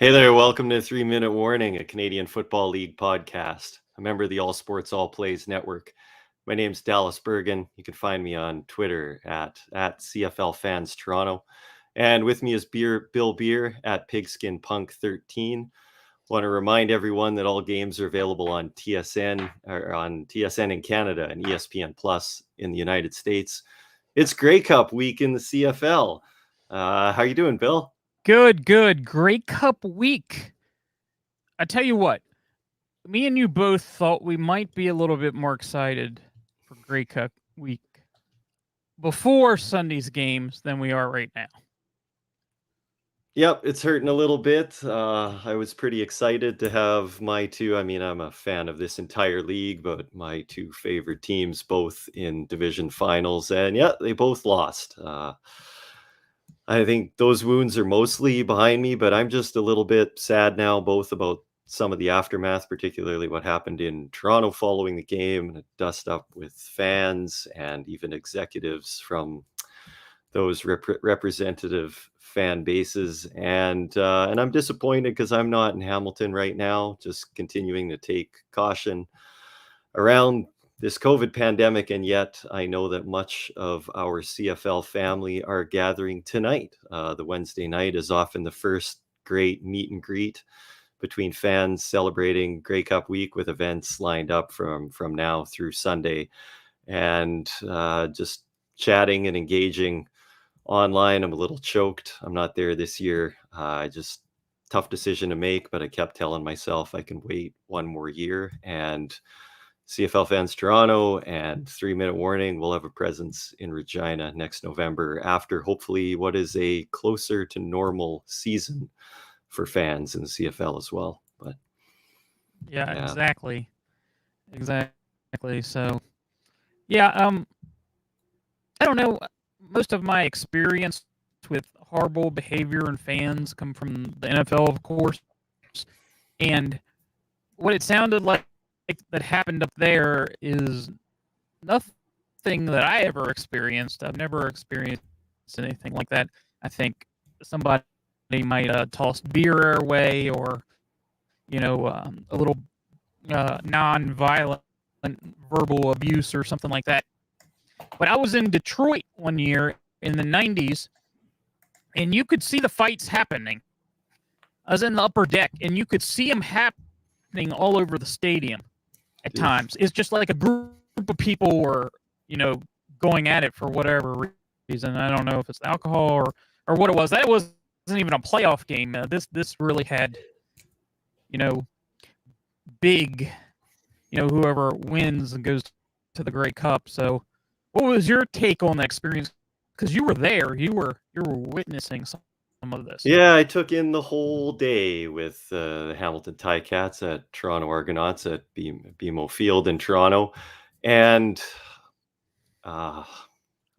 Hey there, welcome to 3 Minute Warning, a Canadian Football League podcast, a member of the All Sports All Plays Network. My name's Dallas Bergen. You can find me on Twitter at CFL Fans Toronto. And with me is Bill Beer at Pigskin Punk 13. Want to remind everyone that all games are available on TSN in Canada and ESPN Plus in the United States. It's Grey Cup week in the CFL. How you doing, Bill? Good. Grey Cup week. I tell you what, me and you both thought we might be a little bit more excited for Grey Cup week before Sunday's games than we are right now. Yep, it's hurting a little bit. I was pretty excited to have my two. I'm a fan of this entire league, but my two favorite teams both in division finals, and yeah, they both lost. I think those wounds are mostly behind me, but I'm just a little bit sad now, both about some of the aftermath, particularly what happened in Toronto following the game, and a dust up with fans and even executives from those representative fan bases. And I'm disappointed because I'm not in Hamilton right now, just continuing to take caution around this COVID pandemic, and yet I know that much of our CFL family are gathering tonight. The Wednesday night is often the first great meet and greet between fans celebrating Grey Cup week, with events lined up from now through Sunday, and just chatting and engaging online. I'm a little choked. I'm not there this year. Just tough decision to make, but I kept telling myself I can wait one more year, and CFL Fans Toronto and 3 Minute Warning will have a presence in Regina next November, after hopefully what is a closer to normal season for fans in the CFL as well. But yeah. Exactly. So yeah, I don't know. Most of my experience with horrible behavior and fans come from the NFL, of course, and what it sounded like that happened up there is nothing that I ever experienced. I've never experienced anything like that. I think somebody might have tossed beer our way, or a little non-violent verbal abuse or something like that. But I was in Detroit one year in the 90s, and you could see the fights happening. I was in the upper deck, and you could see them happening all over the stadium at times. It's just like a group of people were, going at it for whatever reason. I don't know if it's alcohol or what it was. That wasn't even a playoff game. This really had, big, whoever wins and goes to the Grey Cup. So, what was your take on that experience? Because you were there, you were witnessing some of this. Yeah, I took in the whole day with the Hamilton Ticats at Toronto Argonauts at BMO Field in Toronto. And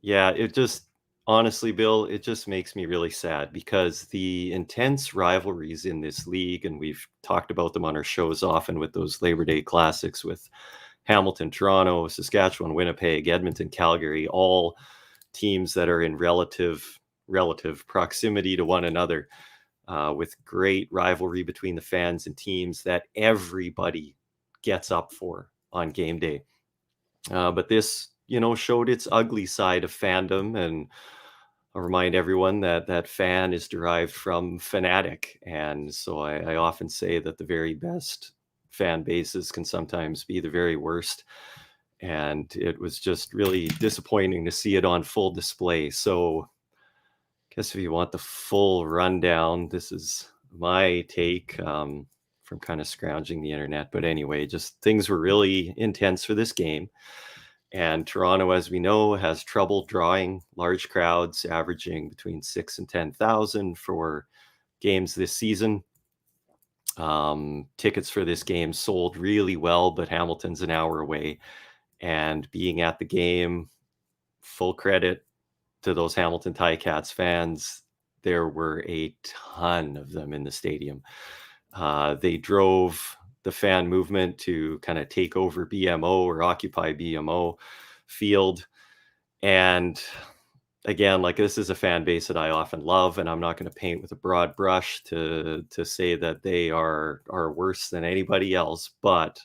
it just, honestly, Bill, it just makes me really sad, because the intense rivalries in this league, and we've talked about them on our shows often with those Labor Day classics with Hamilton, Toronto, Saskatchewan, Winnipeg, Edmonton, Calgary, all teams that are in relative proximity to one another, with great rivalry between the fans and teams that everybody gets up for on game day. But this, showed its ugly side of fandom, and I'll remind everyone that fan is derived from fanatic. And so I often say that the very best fan bases can sometimes be the very worst. And it was just really disappointing to see it on full display. So I guess if you want the full rundown, this is my take from kind of scrounging the internet. But anyway, just things were really intense for this game. And Toronto, as we know, has trouble drawing large crowds, averaging between 6,000 and 10,000 for games this season. Tickets for this game sold really well, but Hamilton's an hour away. And being at the game, full credit to those Hamilton Ticats fans, there were a ton of them in the stadium. They drove the fan movement to kind of take over BMO or occupy BMO field. And again, like, this is a fan base that I often love, and I'm not going to paint with a broad brush to say that they are worse than anybody else, but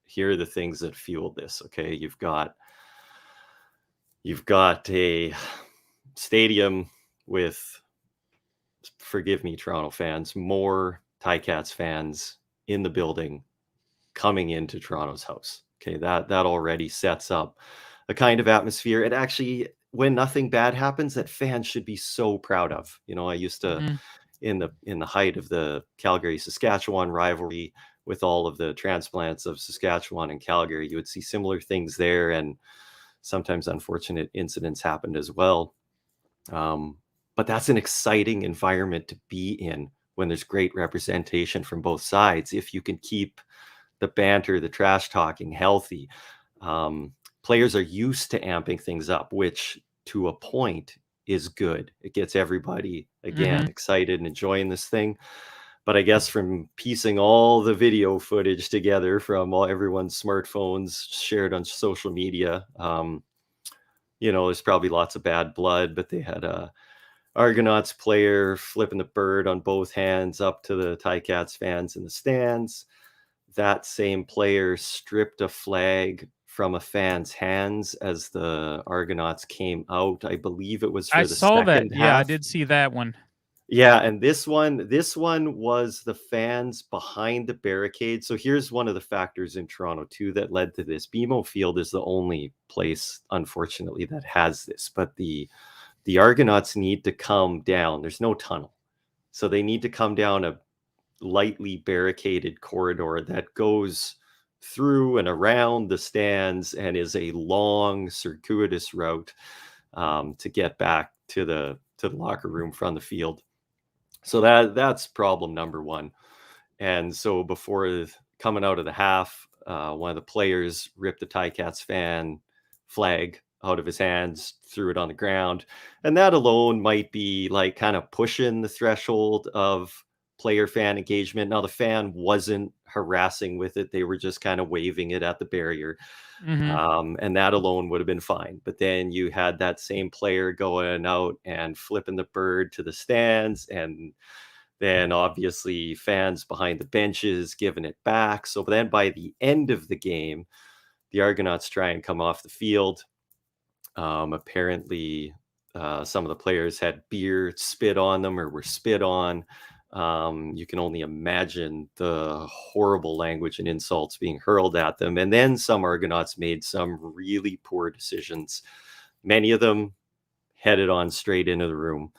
here are the things that fueled this. Okay, you've got a stadium with, forgive me, Toronto fans, more Ticats fans in the building coming into Toronto's house. Okay, that already sets up a kind of atmosphere. And actually, when nothing bad happens, that fans should be so proud of. You know, I used to, Mm-hmm. in the height of the Calgary Saskatchewan rivalry, with all of the transplants of Saskatchewan and Calgary, you would see similar things there, and sometimes unfortunate incidents happened as well. But that's an exciting environment to be in when there's great representation from both sides. If you can keep the banter, the trash talking healthy, players are used to amping things up, which to a point is good. It gets everybody, again, Mm-hmm. excited and enjoying this thing. But I guess from piecing all the video footage together from everyone's smartphones shared on social media, there's probably lots of bad blood, but they had a Argonauts player flipping the bird on both hands up to the Ticats fans in the stands. That same player stripped a flag from a fan's hands as the Argonauts came out. I believe it was I for the saw that. second Yeah, I half. did see that one. Yeah, and this one was the fans behind the barricade. So here's one of the factors in Toronto too that led to this. BMO Field is the only place, unfortunately, that has this. But the Argonauts need to come down. There's no tunnel, so they need to come down a lightly barricaded corridor that goes through and around the stands and is a long, circuitous route to get back to the locker room from the field. So that's problem number one. And so before coming out of the half, one of the players ripped the Ticats fan flag out of his hands, threw it on the ground. And that alone might be like kind of pushing the threshold of player fan engagement. Now, the fan wasn't harassing with it, they were just kind of waving it at the barrier. Mm-hmm. And that alone would have been fine. But then you had that same player going out and flipping the bird to the stands, and then obviously fans behind the benches giving it back. So then by the end of the game, the Argonauts try and come off the field. Apparently, some of the players had beer spit on them or were spit on. You can only imagine the horrible language and insults being hurled at them. And then some Argonauts made some really poor decisions. Many of them headed on straight into the room.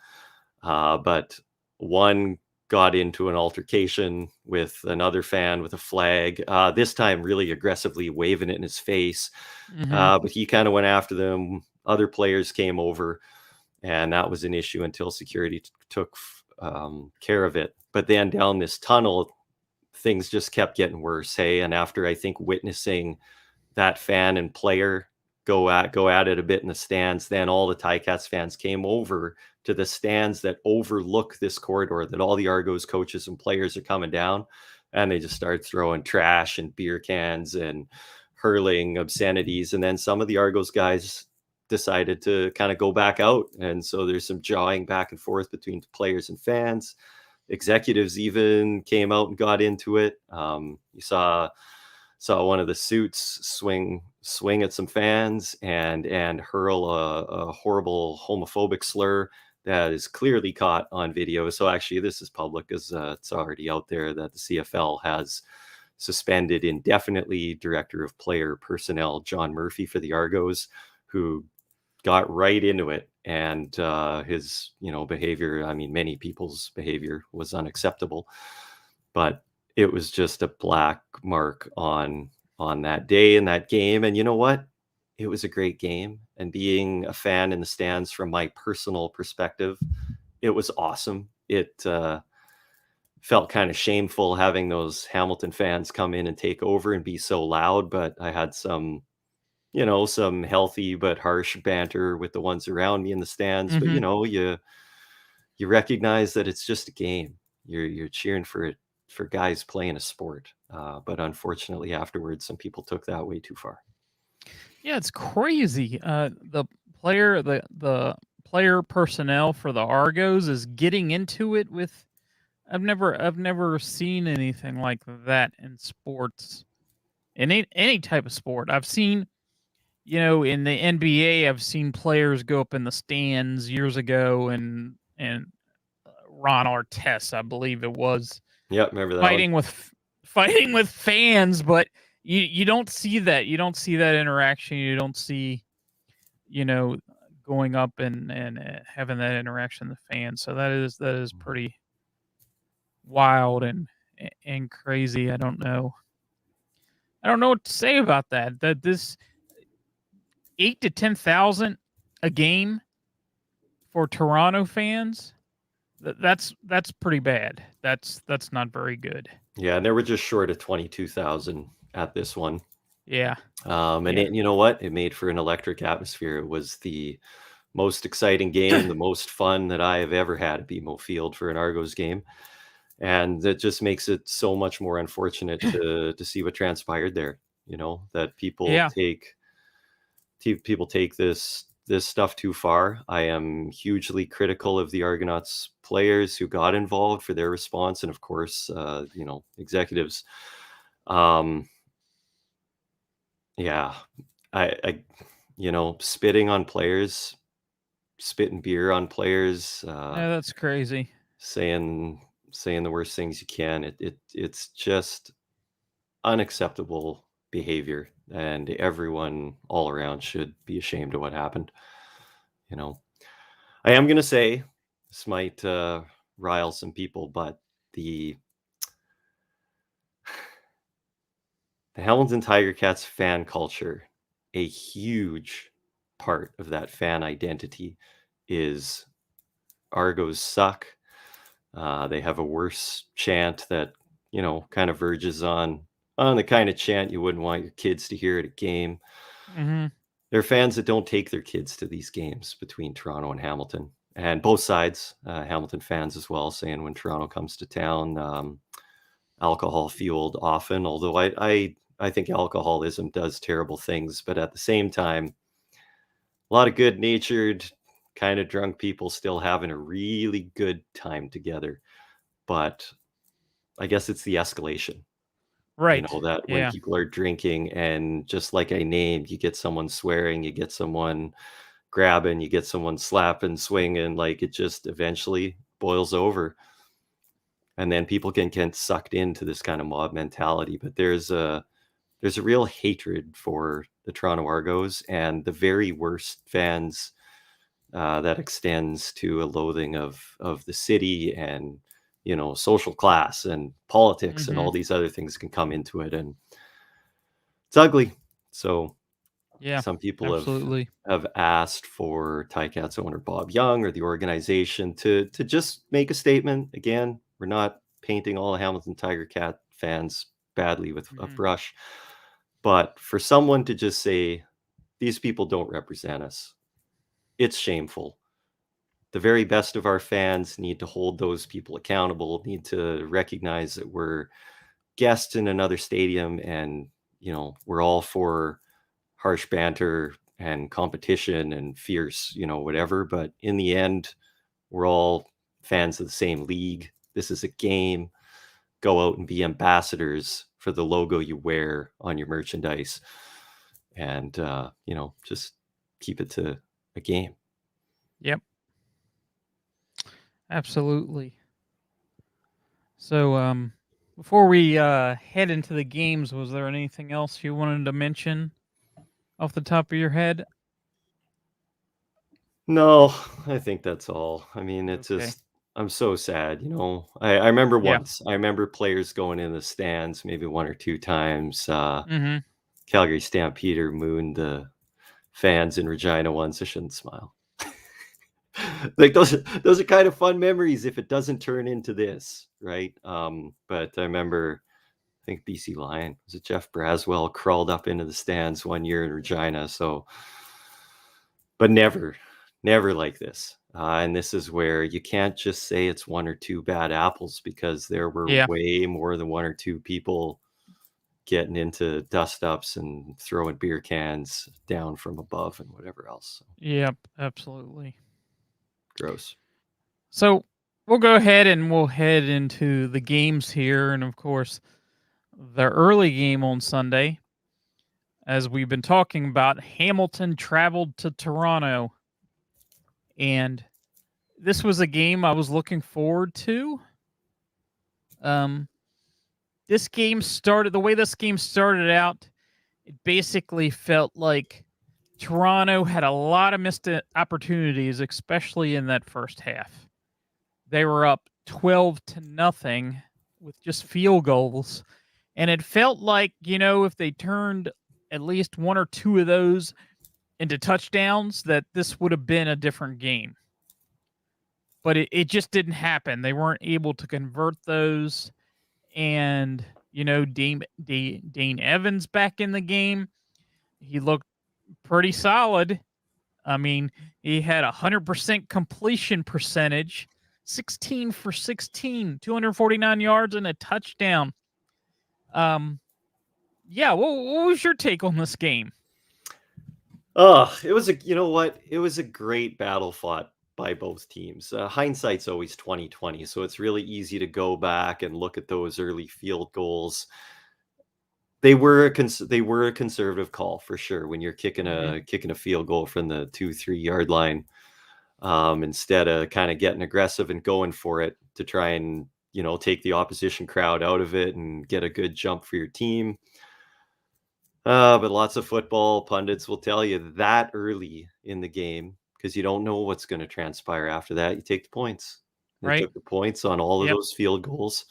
But one got into an altercation with another fan with a flag, this time really aggressively waving it in his face. Mm-hmm. But he kind of went after them. Other players came over, and that was an issue until security took care of it. But then down this tunnel, things just kept getting worse. Hey, and after I think witnessing that fan and player go at it a bit in the stands, then all the Ticats fans came over to the stands that overlook this corridor that all the Argos coaches and players are coming down, and they just started throwing trash and beer cans and hurling obscenities. And then some of the Argos guys decided to kind of go back out, and so there's some jawing back and forth between players and fans. Executives even came out and got into it. You saw one of the suits swing at some fans and hurl a horrible homophobic slur that is clearly caught on video. So actually, this is public, as it's already out there that the CFL has suspended indefinitely director of player personnel John Murphy for the Argos, who got right into it. And his behavior, I mean, many people's behavior was unacceptable, but it was just a black mark on that day in that game. And you know what? It was a great game. And being a fan in the stands, from my personal perspective, it was awesome. It felt kind of shameful having those Hamilton fans come in and take over and be so loud, but I had some healthy but harsh banter with the ones around me in the stands. But Mm-hmm. you recognize that it's just a game. You're cheering for it, for guys playing a sport. But unfortunately, afterwards, some people took that way too far. Yeah, it's crazy. The the player personnel for the Argos is getting into it with. I've never seen anything like that in sports, in any type of sport. I've seen, in the NBA, I've seen players go up in the stands years ago, and Ron Artest, I believe it was, Yep, remember that one? fighting with fans, but you don't see that. You don't see that interaction. You don't see, going up and having that interaction with the fans. So that is pretty wild and crazy. I don't know what to say about that. That this 8 to 10,000 a game for Toronto fans, that's pretty bad. That's not very good. Yeah, and they were just short of 22,000 at this one. Yeah. And Yeah. you know what? It made for an electric atmosphere. It was the most exciting game, the most fun that I have ever had at BMO Field for an Argos game. And that just makes it so much more unfortunate to see what transpired there. That people Yeah. take this stuff too far. I am hugely critical of the Argonauts players who got involved for their response, and of course, executives. Yeah, I spitting on players, spitting beer on players, Yeah, that's crazy. saying the worst things you can. It's just unacceptable behavior, and everyone all around should be ashamed of what happened. I am gonna say this might rile some people, but the Hamilton Tiger Cats fan culture, a huge part of that fan identity is Argos suck. They have a worse chant that, kind of verges on the kind of chant you wouldn't want your kids to hear at a game. Mm-hmm. There are fans that don't take their kids to these games between Toronto and Hamilton, and both sides, Hamilton fans as well, saying when Toronto comes to town, alcohol fueled often, although I think alcoholism does terrible things, but at the same time, a lot of good natured, kind of drunk people still having a really good time together. But I guess it's the escalation, Right. that when Yeah. people are drinking, and just like I named, you get someone swearing, you get someone grabbing, you get someone slapping, swinging, like it just eventually boils over. And then people can get sucked into this kind of mob mentality. But there's a real hatred for the Toronto Argos, and the very worst fans that extends to a loathing of the city, and social class and politics, and Mm-hmm. all these other things can come into it, and it's ugly. So Yeah. some people Absolutely. have asked for Ticats owner Bob Young or the organization to just make a statement. Again, we're not painting all Hamilton Tiger Cat fans badly with a Mm-hmm. brush, but for someone to just say these people don't represent us, it's shameful. The very best of our fans need to hold those people accountable, need to recognize that we're guests in another stadium, and we're all for harsh banter and competition and fierce, whatever, but in the end, we're all fans of the same league. This is a game. Go out and be ambassadors for the logo you wear on your merchandise, and just keep it to a game. Yep. Absolutely. So, before we head into the games, was there anything else you wanted to mention off the top of your head? No, I think that's all. I mean, it's Okay. just, I'm so sad. I remember Yeah. I remember players going in the stands maybe one or two times. Mm-hmm. Calgary Stampeder mooned the fans in Regina once. I shouldn't smile. Like those are kind of fun memories if it doesn't turn into this, right? But I remember, I think BC Lion, was it Jeff Braswell, crawled up into the stands one year in Regina. So, but never like this. And this is where you can't just say it's one or two bad apples, because there were Yeah. way more than one or two people getting into dust ups and throwing beer cans down from above and whatever else. So, Yep, absolutely. gross. So we'll go ahead and we'll head into the games here. And of course, the early game on Sunday, as we've been talking about, Hamilton traveled to Toronto. And this was a game I was looking forward to. This game started the way this game started out. It basically felt like Toronto had a lot of missed opportunities, especially in that first half. They were up 12-0 with just field goals. And it felt like, if they turned at least one or two of those into touchdowns, that this would have been a different game. But it just didn't happen. They weren't able to convert those. And, Dane Evans back in the game. He looked pretty solid. I mean, he had 100% completion percentage, 16 for 16, 249 yards and a touchdown. Yeah, what was your take on this game? Oh, it was it was a great battle fought by both teams. Hindsight's always 2020, so it's really easy to go back and look at those early field goals. They were a conservative call for sure when you're kicking a field goal from the 2-3 yard line, instead of kind of getting aggressive and going for it to try and take the opposition crowd out of it and get a good jump for your team. But lots of football pundits will tell you that early in the game, because you don't know what's going to transpire after that. You take the points. They Right? took the points on all of Yep. those field goals.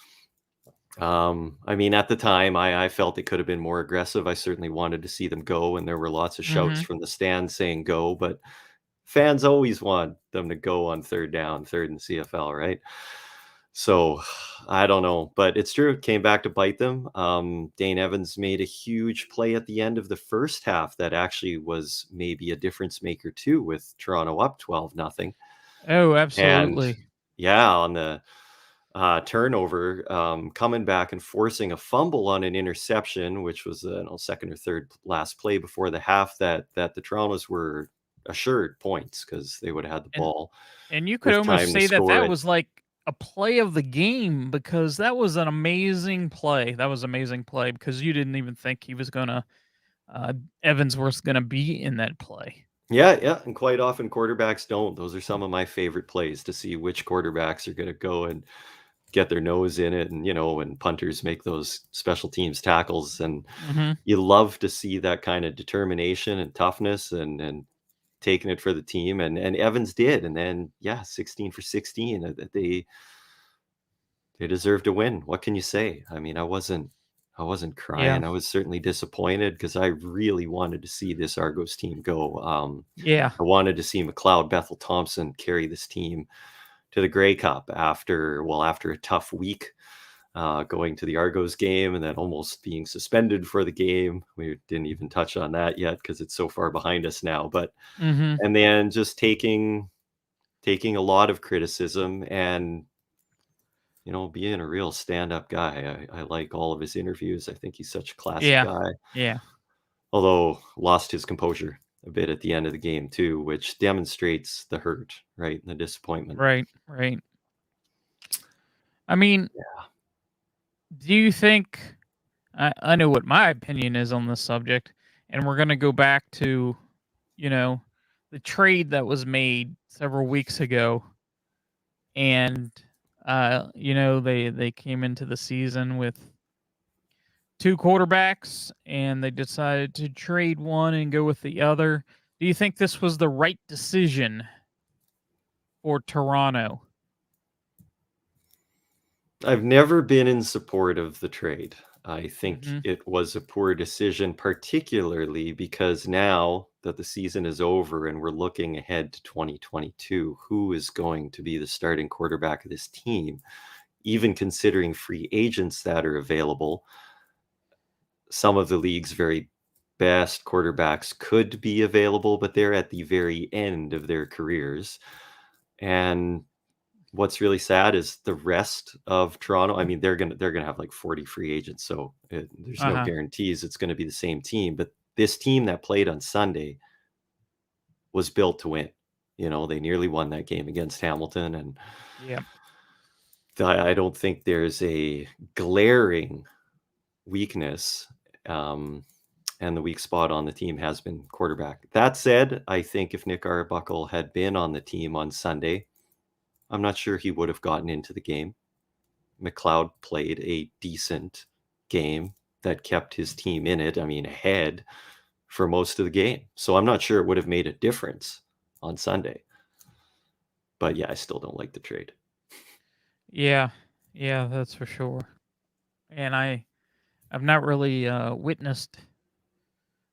I mean, at the time, I felt it could have been more aggressive. I certainly wanted to see them go, and there were lots of shouts from the stand saying go, but fans always want them to go on third down, third in CFL, right? So I don't know, but it's true. It came back to bite them. Dane Evans made a huge play at the end of the first half that actually was maybe a difference maker too, with Toronto up 12-0. Oh, And absolutely. yeah, on the turnover, coming back and forcing a fumble on an interception, which was second or third last play before the half, that the Torontos were assured points because they would have had the ball And you could with almost time to say that score that it. was like a play of the game, because that was an amazing play. That was an amazing play because you didn't even think he was gonna Evans was gonna be in that play. Yeah, and quite often quarterbacks don't. Those are some of my favorite plays, to see which quarterbacks are going to go and get their nose in it, and when punters make those special teams tackles, and Mm-hmm. you love to see that kind of determination and toughness and taking it for the team, and Evans did, and then 16 for 16. They deserve to win. What can you say? I mean, I wasn't Yeah. crying. I was certainly disappointed because I really wanted to see this Argos team go. Yeah. I wanted to see McLeod Bethel Thompson carry this team to the Grey Cup after a tough week, going to the Argos game and then almost being suspended for the game. We didn't even touch on that yet because it's so far behind us now. But Mm-hmm. and then just taking a lot of criticism and being a real stand-up guy. I like all of his interviews. I think he's such a classy Yeah. guy. Yeah. Although lost his composure a bit at the end of the game too, which demonstrates the hurt, right? And the disappointment. Right. Right. I mean, Yeah. do you think I know what my opinion is on this subject, and we're gonna go back to, the trade that was made several weeks ago, and they came into the season with two quarterbacks, and they decided to trade one and go with the other. Do you think this was the right decision for Toronto? I've never been in support of the trade. I think Mhm. it was a poor decision, particularly because now that the season is over and we're looking ahead to 2022, who is going to be the starting quarterback of this team? Even considering free agents that are available, some of the league's very best quarterbacks could be available, but they're at the very end of their careers. And what's really sad is the rest of Toronto. I mean, they're gonna have like 40 free agents, so there's no guarantees it's going to be the same team. But this team that played on Sunday was built to win. They nearly won that game against Hamilton, and Yeah. I don't think there's a glaring weakness. And the weak spot on the team has been quarterback. That said, I think if Nick Arbuckle had been on the team on Sunday, I'm not sure he would have gotten into the game. McLeod played a decent game that kept his team in it, ahead for most of the game. So I'm not sure it would have made a difference on Sunday. But yeah, I still don't like the trade. Yeah, that's for sure. And I've not really witnessed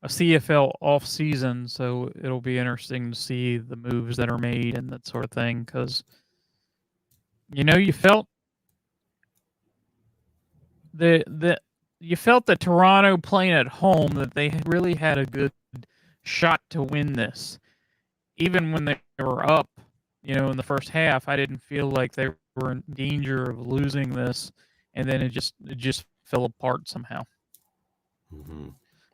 a CFL off season, so it'll be interesting to see the moves that are made and that sort of thing. Because you felt you felt that Toronto playing at home, that they really had a good shot to win this, even when they were up. In the first half, I didn't feel like they were in danger of losing this, and then it just fell apart somehow. Mm-hmm.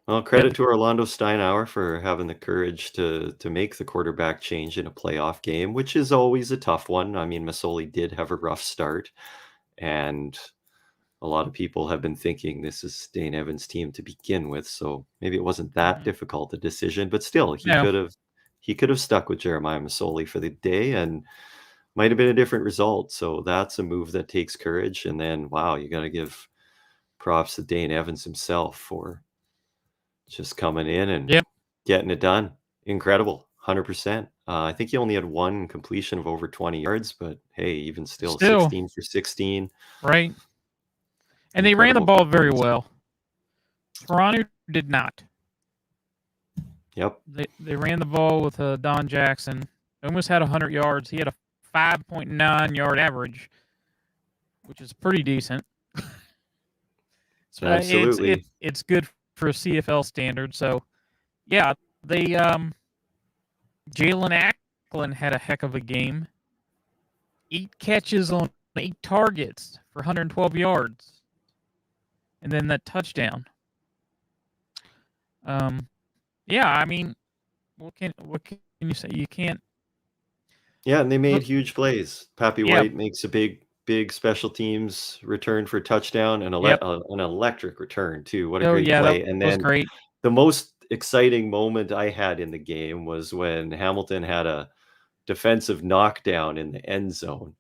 Well, credit to Orlando Steinauer for having the courage to make the quarterback change in a playoff game, which is always a tough one. Masoli did have a rough start, and a lot of people have been thinking this is Dane Evans' team to begin with, so maybe it wasn't that difficult a decision, but still, he could have stuck with Jeremiah Masoli for the day and might have been a different result. So that's a move that takes courage. And then, wow, you got to give props to Dane Evans himself for just coming in and getting it done. Incredible. 100%. I think he only had one completion of over 20 yards, but hey, even still 16 for 16. Right. And they ran the ball very well. Toronto did not. Yep. They ran the ball with Don Jackson. Almost had 100 yards. He had a 5.9 yard average, which is pretty decent. So absolutely. It's good for a CFL standard. So, yeah, Jalen Acklin had a heck of a game. 8 catches on 8 targets for 112 yards. And then that touchdown. Yeah, what can you say? You can't. Yeah, and they made huge plays. Pappy White makes a big special teams return for a touchdown and an electric return too. What a great play. And then great. The most exciting moment I had in the game was when Hamilton had a defensive knockdown in the end zone.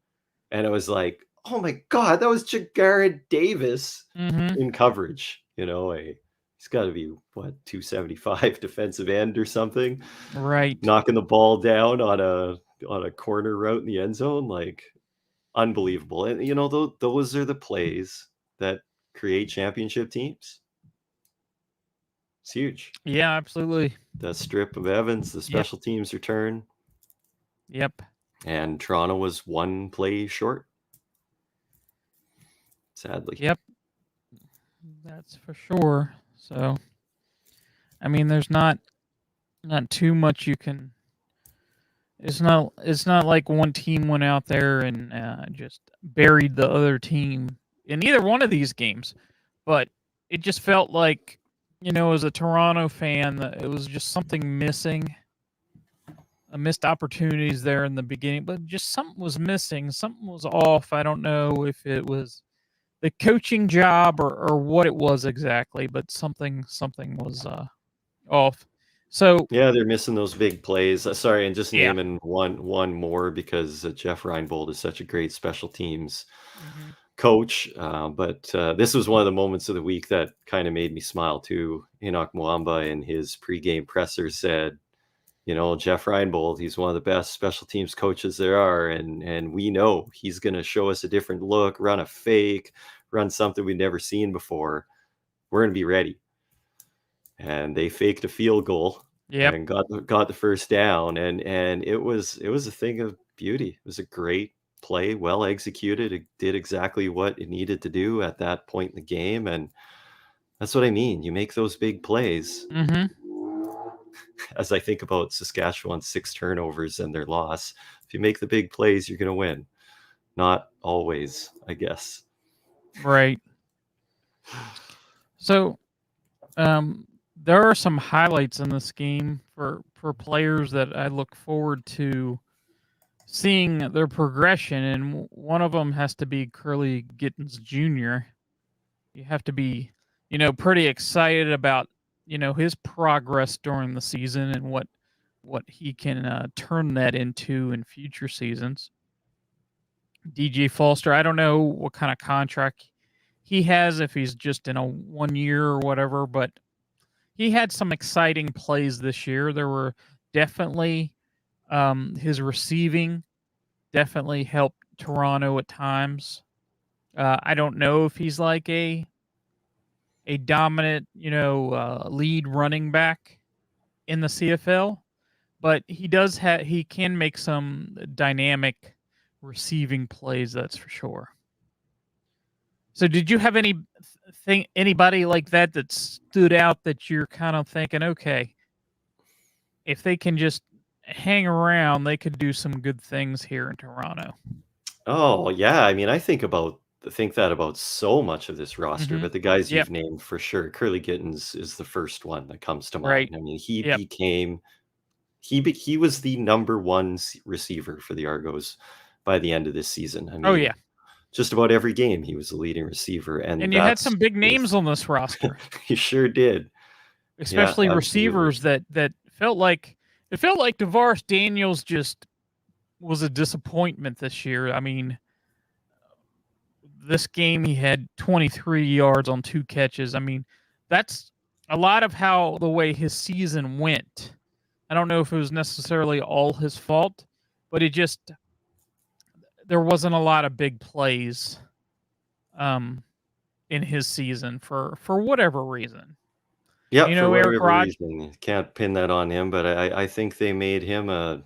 And it was like, oh my God, that was Jagarid Davis in coverage. He's got to be, 275 defensive end or something. Right. Knocking the ball down on a corner route in the end zone. Like, unbelievable. And, those are the plays that create championship teams. It's huge. Yeah, absolutely. The strip of Evans, the special teams return. Yep. And Toronto was one play short. Sadly. Yep. That's for sure. So, there's not too much you can. It's not like one team went out there and just buried the other team in either one of these games, but it just felt like, as a Toronto fan, it was just something missing. Missed opportunities there in the beginning, but just something was missing. Something was off. I don't know if it was the coaching job or what it was exactly, but something was off. So yeah, they're missing those big plays. Sorry, and just naming one more because Jeff Reinbold is such a great special teams coach. But this was one of the moments of the week that kind of made me smile too. Enoch Mwamba in his pregame presser said, Jeff Reinbold, he's one of the best special teams coaches there are. And we know he's going to show us a different look, run a fake, run something we've never seen before. We're going to be ready. And they faked a field goal and got the first down. And it was a thing of beauty. It was a great play, well executed. It did exactly what it needed to do at that point in the game. And that's what I mean. You make those big plays. As I think about Saskatchewan's 6 turnovers and their loss, if you make the big plays, you're going to win. not always, I guess. Right. So, there are some highlights in this game for players that I look forward to seeing their progression, and one of them has to be Curly Gittens Jr. You have to be, pretty excited about, his progress during the season and what he can turn that into in future seasons. DJ Foster, I don't know what kind of contract he has, if he's just in a 1 year or whatever, but he had some exciting plays this year. There were definitely his receiving definitely helped Toronto at times. I don't know if he's like a dominant, lead running back in the CFL, but he can make some dynamic receiving plays, that's for sure. So did you have anybody like that stood out that you're kind of thinking, okay, if they can just hang around, they could do some good things here in Toronto? Oh, yeah, I mean, I think that about so much of this roster, Mhm. but the guys Yep. you've named for sure, Curly Gittens is the first one that comes to mind. Right. I mean, he Yep. became he was the number one receiver for the Argos by the end of this season. I Oh, mean, yeah. just about every game he was the leading receiver, and And you had that's some big just names on this roster, he sure did. Yeah, especially absolutely. receivers that felt like DeVaris Daniels just was a disappointment this year. I mean, this game he had 23 yards on 2 catches. I mean, that's a lot of how the way his season went. I don't know if it was necessarily all his fault, but there wasn't a lot of big plays um in his season for whatever reason. Yeah, You for know, Eric whatever Rod reason, you can't pin that on him, but I think they made him a,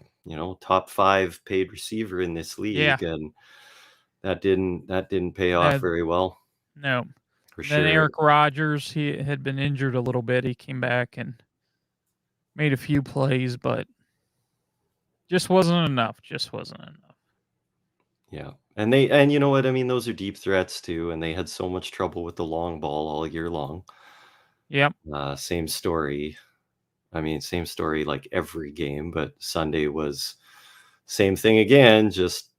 top 5 paid receiver in this yeah, league, and that didn't pay off uh, very well, no. for Then sure. Eric Rogers, he had been injured a little bit. He came back and made a few plays, but just wasn't enough. Just wasn't enough. Yeah, and you know what, I mean, those are deep threats too, and they had so much trouble with the long ball all year long. Yep. Same story. I mean, same story like every game, but Sunday was same thing again, just,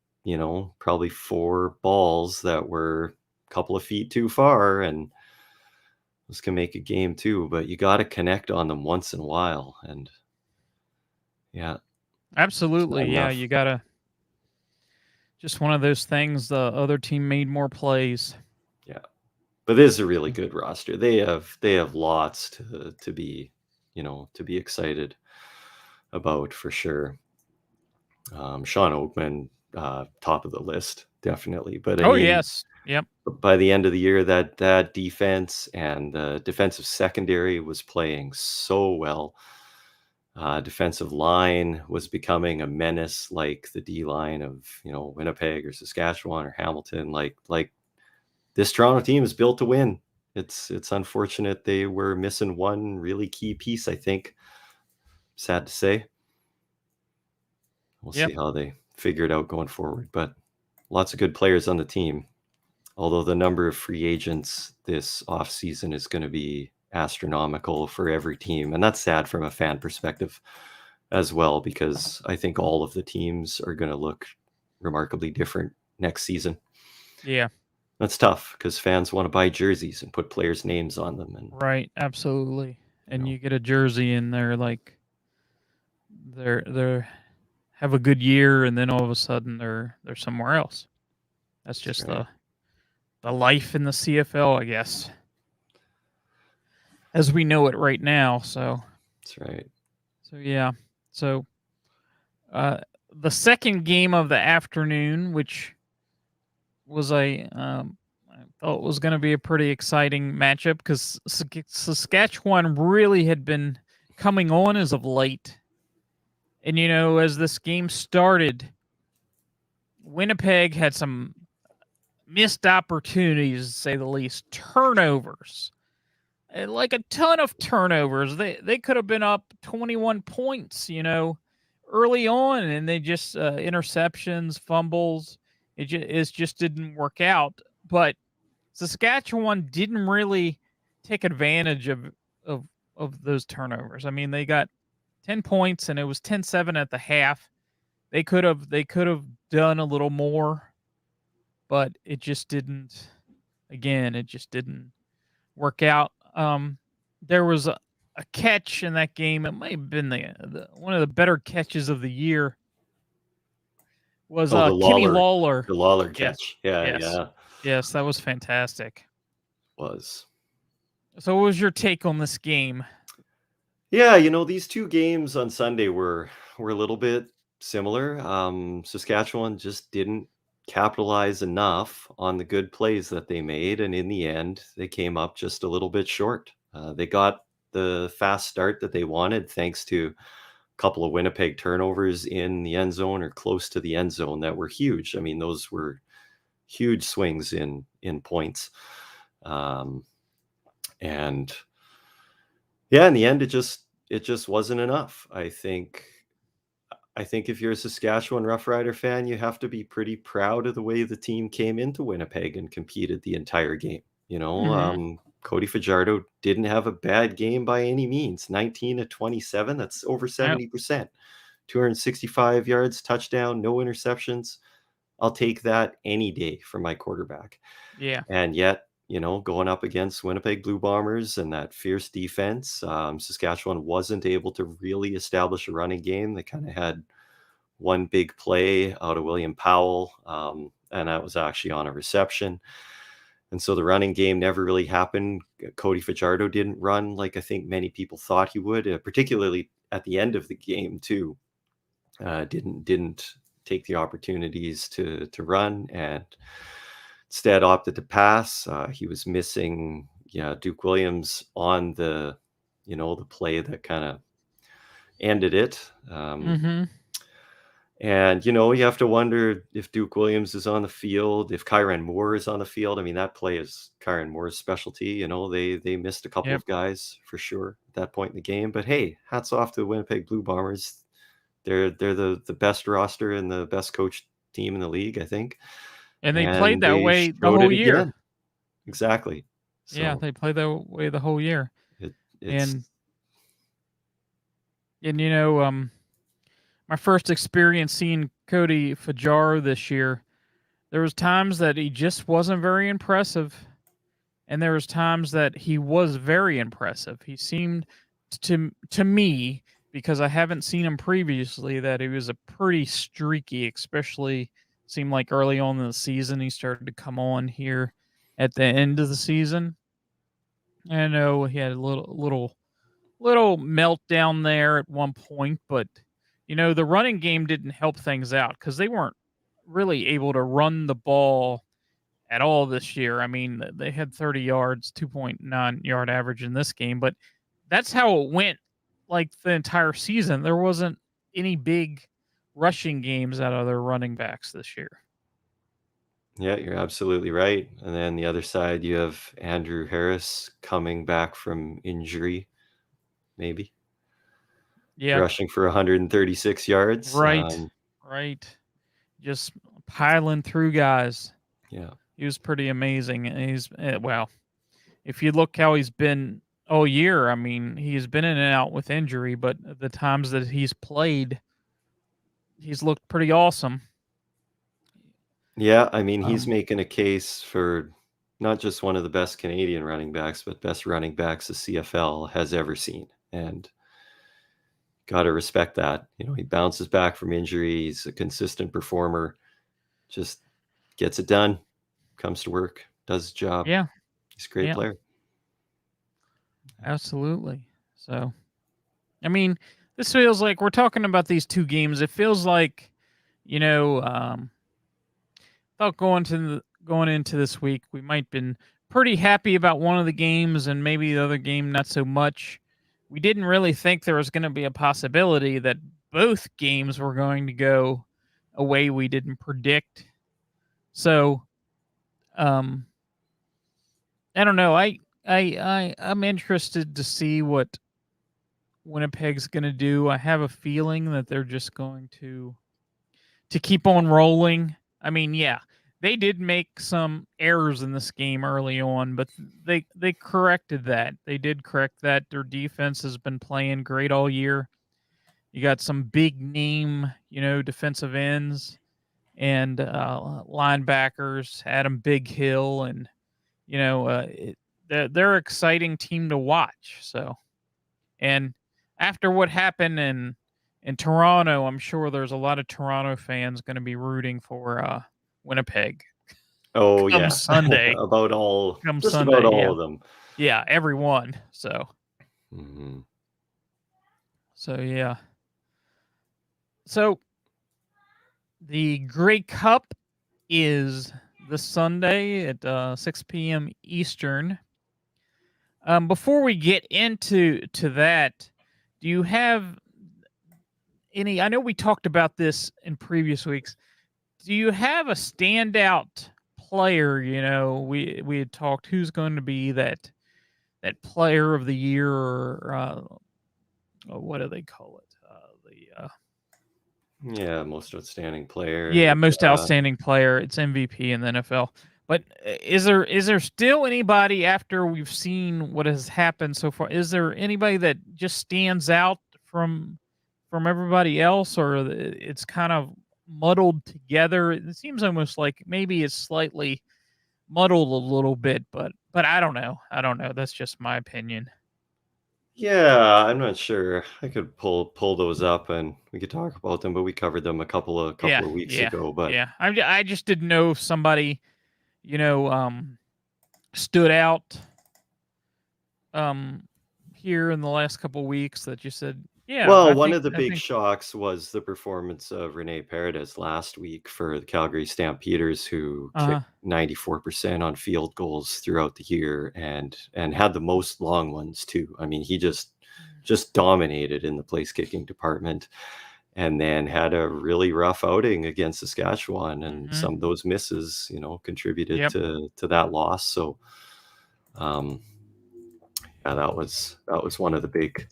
probably 4 balls that were a couple of feet too far, and this can make a game too, but you gotta connect on them once in a while, and yeah, it's not Absolutely. Yeah, enough. you gotta just one of those things. The other team made more plays. Yeah, but this is a really good roster. They have lots to be excited about, for sure. Sean Oakman, top of the list, definitely, but I Oh mean, yes. Yep. by the end of the year, that defense and the defensive secondary was playing so well. Defensive line was becoming a menace, like the D line of Winnipeg or Saskatchewan or Hamilton. Like this Toronto team is built to win. It's unfortunate they were missing one really key piece, I think. Sad to say. We'll Yep. see how they figure it out going forward, but lots of good players on the team. Although the number of free agents this offseason is going to be astronomical for every team. And that's sad from a fan perspective as well, because I think all of the teams are going to look remarkably different next season. Yeah. That's tough because fans want to buy jerseys and put players' names on them. And, Right. Absolutely. you And know, you get a jersey and they're like they're have a good year, and then all of a sudden they're somewhere else. That's that's just right. the life in the CFL, I guess, as we know it right now. That's right. So yeah. So uh, the second game of the afternoon, which was I thought was going to be a pretty exciting matchup because Saskatchewan really had been coming on as of late, and as this game started, Winnipeg had some missed opportunities, to say the least, turnovers. Like a ton of turnovers. They could have been up 21 points, early on, and they just interceptions, fumbles. It just didn't work out. But Saskatchewan didn't really take advantage of those turnovers. I mean, they got 10 points and it was 10-7 at the half. They could have done a little more, but it just didn't. Again, it just didn't work out. There was a catch in that game. It might have been one of the better catches of the year. Was Oh, Kenny Lawler. the Lawler Yes. catch. Yeah, Yes. yeah. Yes, that was fantastic. Was. So what was your take on this game? Yeah, you know, these two games on Sunday were a little bit similar. Saskatchewan just didn't capitalize enough on the good plays that they made, and in the end, they came up just a little bit short. They got the fast start that they wanted thanks to a couple of Winnipeg turnovers in the end zone or close to the end zone that were huge. I mean, those were huge swings in points. And yeah, in the end, it just wasn't enough. I think if you're a Saskatchewan Roughrider fan, you have to be pretty proud of the way the team came into Winnipeg and competed the entire game. You know, Mhm. Cody Fajardo didn't have a bad game by any means. 19 of 27, that's over 70%. 265 yards, touchdown, no interceptions. I'll take that any day for my quarterback. Yeah. And yet, you know, going up against Winnipeg Blue Bombers and that fierce defense, Saskatchewan wasn't able to really establish a running game. They kind of had one big play out of William Powell, and that was actually on a reception. And so the running game never really happened. Cody Fajardo didn't run like I think many people thought he would, particularly at the end of the game too. Didn't take the opportunities to run and instead opted to pass. He was missing, Duke Williams on the play that kind of ended it. Mhm. And, you know, you have to wonder if Duke Williams is on the field, if Kyran Moore is on the field. I mean, that play is Kyran Moore's specialty. You know, they missed a couple Yep. of guys for sure at that point in the game. But hey, hats off to the Winnipeg Blue Bombers. They're the best roster and the best coached team in the league, I think. And they played And that they way the showed whole it year. again. Exactly. Yeah, So they played that way the whole year. it's And you know, my first experience seeing Cody Fajardo this year, there was times that he just wasn't very impressive, and there was times that he was very impressive. He seemed to me, because I haven't seen him previously, that he was a pretty streaky, especially seemed like early on in the season he started to come on here at the end of the season. I know he had a little meltdown there at one point, but the running game didn't help things out because they weren't really able to run the ball at all this year. I mean, they had 30 yards, 2.9 yard average in this game, but that's how it went like the entire season. There wasn't any big rushing games out of their running backs this year. Yeah, you're absolutely right. And then the other side, you have Andrew Harris coming back from injury, maybe Yeah, rushing for 136 yards. right. Right. Just piling through guys. Yeah. He was pretty amazing. And well, if you look how he's been all year, I mean, he's been in and out with injury, but the times that he's played, he's looked pretty awesome. Yeah, I mean, he's Um, making a case for not just one of the best Canadian running backs, but best running backs the CFL has ever seen. And got to respect that. You know, he bounces back from injury. He's a consistent performer, just gets it done, comes to work, does his job. yeah, He's a great yeah, player. absolutely. So, I mean, this feels like we're talking about these two games. It feels like, you know, thought going into this week, we might been pretty happy about one of the games and maybe the other game not so much. We didn't really think there was going to be a possibility that both games were going to go a way we didn't predict. So, um, I don't know. I'm interested to see what Winnipeg's going to do. I have a feeling that they're just going to keep on rolling. I mean, yeah, they did make some errors in this game early on, but they corrected that. They did correct that. Their defense has been playing great all year. You got some big name, defensive ends and linebackers, Adam Big Hill, and they're an exciting team to watch. So, and after what happened in Toronto, I'm sure there's a lot of Toronto fans going to be rooting for Winnipeg. Oh Come yeah, Sunday. just about all Yeah. of them. Yeah, everyone. So. Mhm. So yeah. So the Grey Cup is this Sunday at 6 p.m. Eastern. Before we get into that, do you have any? I know we talked about this in previous weeks. Do you have a standout player? We had talked who's going to be that player of the year, or what do they call it? Yeah, most outstanding player. Yeah, most outstanding player. It's MVP in the NFL. But is there still anybody after we've seen what has happened so far? Is there anybody that just stands out from everybody else, or it's kind of muddled together? It seems almost like maybe it's slightly muddled a little bit, but I don't know. I don't know. That's just my opinion. Yeah, I'm not sure. I could pull those up and we could talk about them, but we covered them a couple of weeks ago. But Yeah. I just didn't know if somebody, stood out here in the last couple weeks that you said, yeah, well, I one think of the I big think shocks was the performance of Renee Paredes last week for the Calgary Stampeders, who uh kicked 94% on field goals throughout the year and had the most long ones too. I mean, he just dominated in the place kicking department, and then had a really rough outing against Saskatchewan, and some of those misses, contributed Yep. to that loss. So, yeah, that was one of the big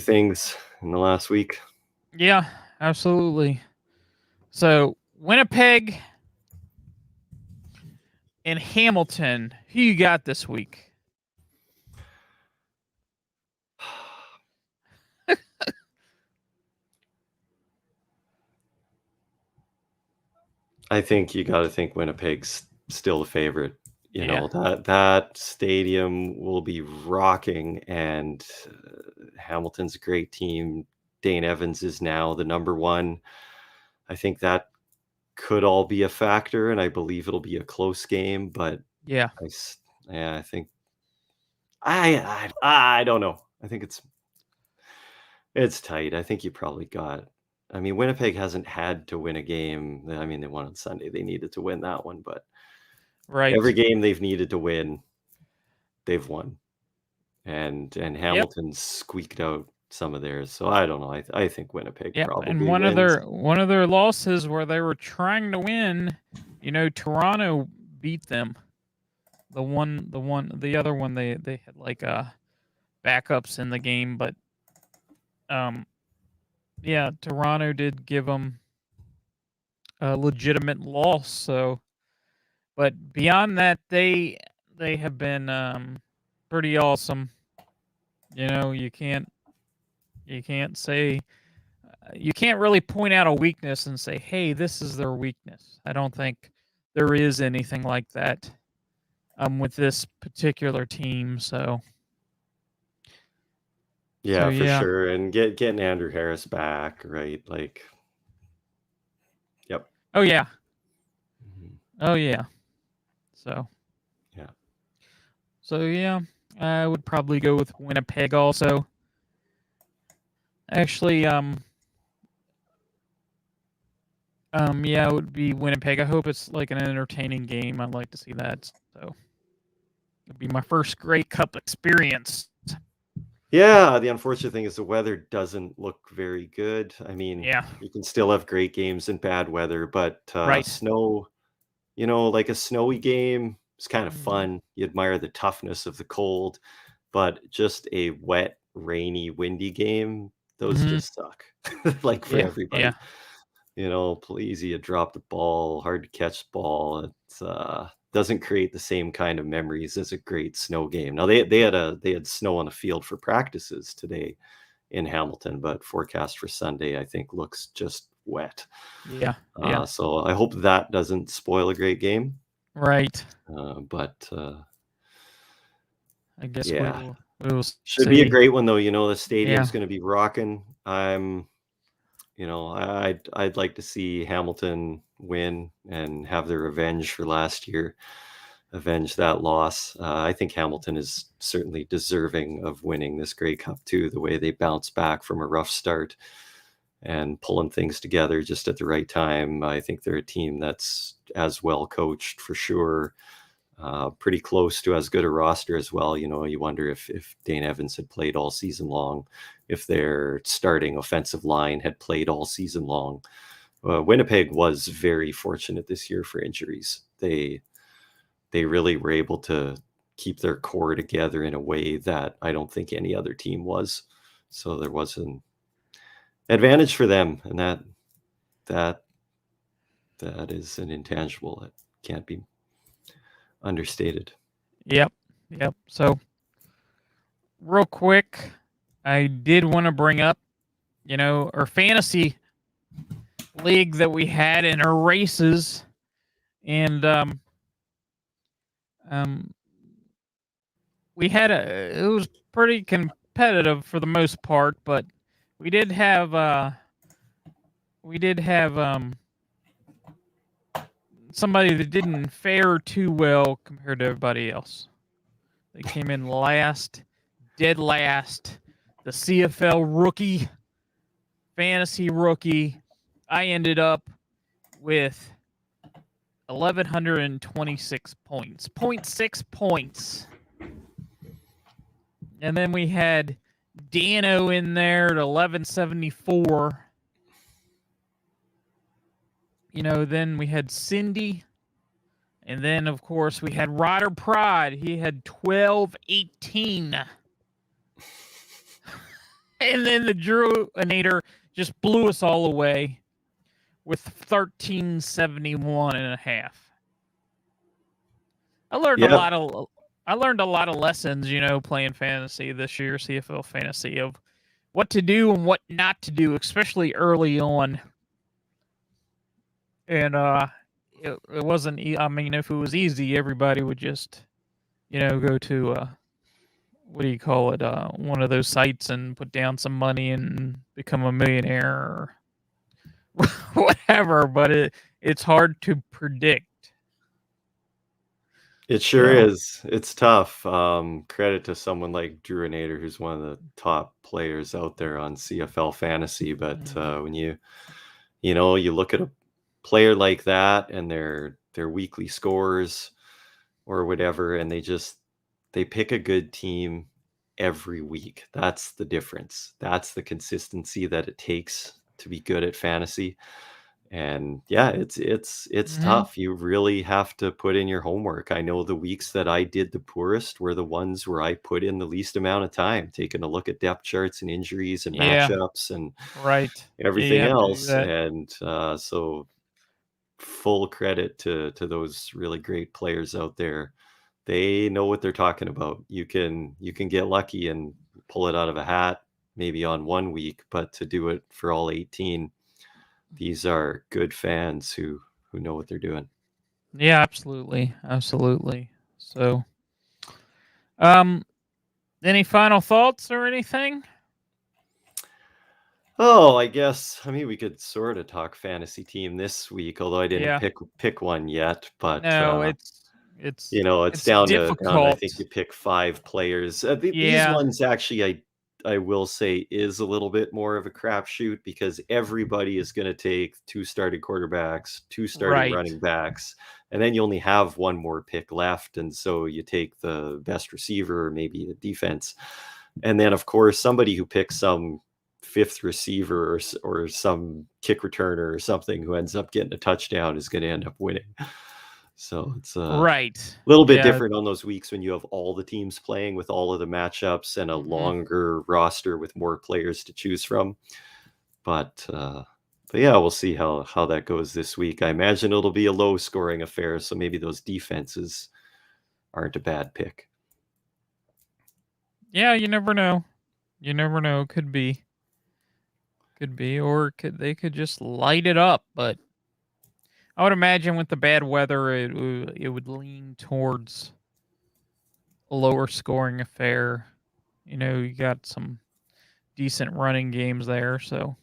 things in the last week. Yeah, absolutely. So Winnipeg and Hamilton, who you got this week? I think you got to think Winnipeg's still the favorite. Yeah. That stadium will be rocking, and Hamilton's a great team. Dane Evans is now the number one. I think that could all be a factor, and I believe it'll be a close game. But Yeah. I think I don't know. I think it's tight. I think you probably got. I mean, Winnipeg hasn't had to win a game. I mean, they won on Sunday. They needed to win that one, but Right. every game they've needed to win, they've won. And Yep. Hamilton squeaked out some of theirs. So I don't know. I think Winnipeg Yep. probably And one wins. of their losses where they were trying to win, Toronto beat them. The other one they had like backups in the game, but yeah, Toronto did give them a legitimate loss. So, but beyond that, they have been pretty awesome. You can't say you can't really point out a weakness and say, "Hey, this is their weakness." I don't think there is anything like that with this particular team. So, Yeah, for yeah. sure. And getting Andrew Harris back, right? Like, yep. Oh yeah. Mhm. Oh yeah. So. Yeah. So yeah, I would probably go with Winnipeg also. Actually, yeah, it would be Winnipeg. I hope it's like an entertaining game. I'd like to see that. So it'd be my first Grey Cup experience. Yeah, the unfortunate thing is the weather doesn't look very good. I mean, Yeah. you can still have great games in bad weather, but Right. snow, like a snowy game is kind of Mhm. fun. You admire the toughness of the cold, but just a wet, rainy, windy game, those Mhm. just suck. Like for Yeah. everybody. Yeah. please, you drop the ball, hard to catch the ball. It doesn't create the same kind of memories as a great snow game. Now they had snow on the field for practices today in Hamilton, but forecast for Sunday I think looks just wet. Yeah. So I hope that doesn't spoil a great game. Right. But I guess yeah, we will should see. be a great one though. The stadium's Yeah. going to be rocking. I'd like to see Hamilton win and have their revenge for last year, avenge that loss. I think Hamilton is certainly deserving of winning this Grey Cup too, the way they bounced back from a rough start and pulling things together just at the right time. I think they're a team that's as well coached for sure, pretty close to as good a roster as well. You wonder if Dane Evans had played all season long, if their starting offensive line had played all season long. Winnipeg was very fortunate this year for injuries. They really were able to keep their core together in a way that I don't think any other team was. So there was an advantage for them, and that is an intangible that can't be understated. Yep. So, real quick, I did want to bring up, our fantasy league that we had in our races, and it was pretty competitive for the most part, but we did have somebody that didn't fare too well compared to everybody else. They came in dead last. The CFL rookie, fantasy rookie. I ended up with 1,126 points, 0.6 points. And then we had Dano in there at 1174. Then we had Cindy. And then, of course, we had Ryder Pride. He had 1218. And then the Druinator just blew us all away with 1371.5. I learned a lot of lessons, playing fantasy this year, CFL fantasy, of what to do and what not to do, especially early on. And it wasn't. If it was easy, everybody would just, go to what do you call it? One of those sites and put down some money and become a millionaire or whatever. But it's hard to predict. It sure is. It's tough. Credit to someone like Druinator, who's one of the top players out there on CFL fantasy. But when you look at a player like that and their weekly scores or whatever, and they pick a good team every week. That's the difference. That's the consistency that it takes to be good at fantasy. And yeah, it's tough. You really have to put in your homework. I know the weeks that I did the poorest were the ones where I put in the least amount of time, taking a look at depth charts and injuries and matchups and everything else. And so full credit to those really great players out there. They know what they're talking about. You can get lucky and pull it out of a hat maybe on one week, but to do it for all 18, these are good fans who know what they're doing. Yeah, absolutely. So, any final thoughts or anything? Oh, I guess, we could sort of talk fantasy team this week, although I didn't pick one yet. But no, it's down difficult. to I think you pick 5 players. These ones actually, I will say, is a little bit more of a crapshoot because everybody is going to take 2 starting quarterbacks, 2 starting running backs, and then you only have one more pick left. And so you take the best receiver, or maybe a defense. And then, of course, somebody who picks some 5th receiver or some kick returner or something who ends up getting a touchdown is going to end up winning. So it's a little bit different on those weeks when you have all the teams playing with all of the matchups and a longer roster with more players to choose from. But But yeah, we'll see how that goes this week. I imagine it'll be a low scoring affair, so maybe those defenses aren't a bad pick. Yeah, you never know. You never know. Could be, or they could just light it up. But I would imagine with the bad weather, it would lean towards a lower scoring affair. You got some decent running games there, so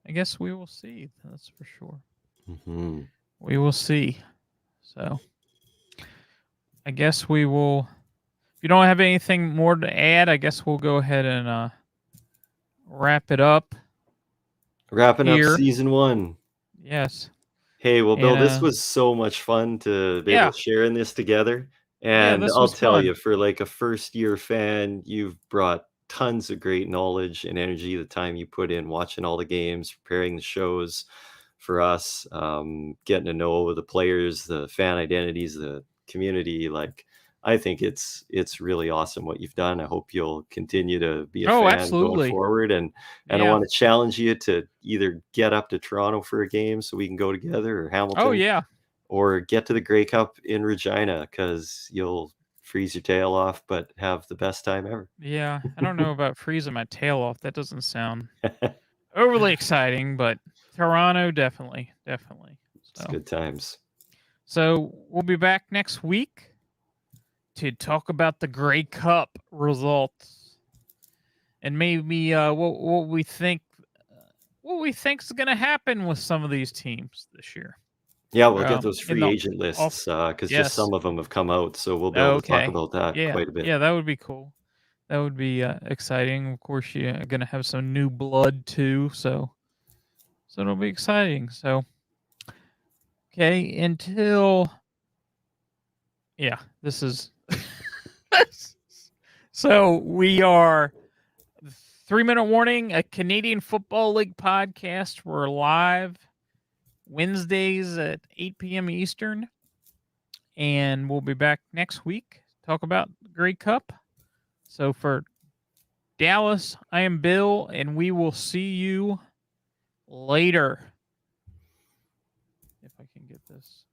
I guess we will see. That's for sure. Mm-hmm. We will see. So I guess we will. If you don't have anything more to add, I guess we'll go ahead and wrap it up Wrapping up here. season 1. Yes. Hey, well, Bill, this And was so much fun to be able yeah, to share in this together. yeah, And this I'll was tell fun. you, for like a first year fan, you've brought tons of great knowledge and energy, the time you put in watching all the games, preparing the shows for us, getting to know the players, the fan identities, the community. Like, I think it's really awesome what you've done. I hope you'll continue to be a Oh, fan going absolutely. forward. And I Yeah. want to challenge you to either get up to Toronto for a game so we can go together, or Oh, Hamilton, yeah. or get to the Grey Cup in Regina, because you'll freeze your tail off, but have the best time ever. Yeah. I don't know about freezing my tail off. That doesn't sound overly exciting, but Toronto definitely, definitely. It's So, good times. we'll be back next week to talk about the Grey Cup results and maybe what we think is going to happen with some of these teams this year. Yeah, we'll get those In free the agent off, lists, because just yes. some of them have come out, so we'll be able to talk Okay. about that Yeah. quite a bit. Yeah, that would be cool. That would be exciting. Of course, you're going to have some new blood too, so it'll be exciting. So, okay, until yeah, this is so we are 3-minute warning, a Canadian Football League podcast. We're live Wednesdays at 8 p.m. Eastern, and we'll be back next week to talk about the Grey Cup. So for Dallas, I am Bill, and we will see you later. If I can get this.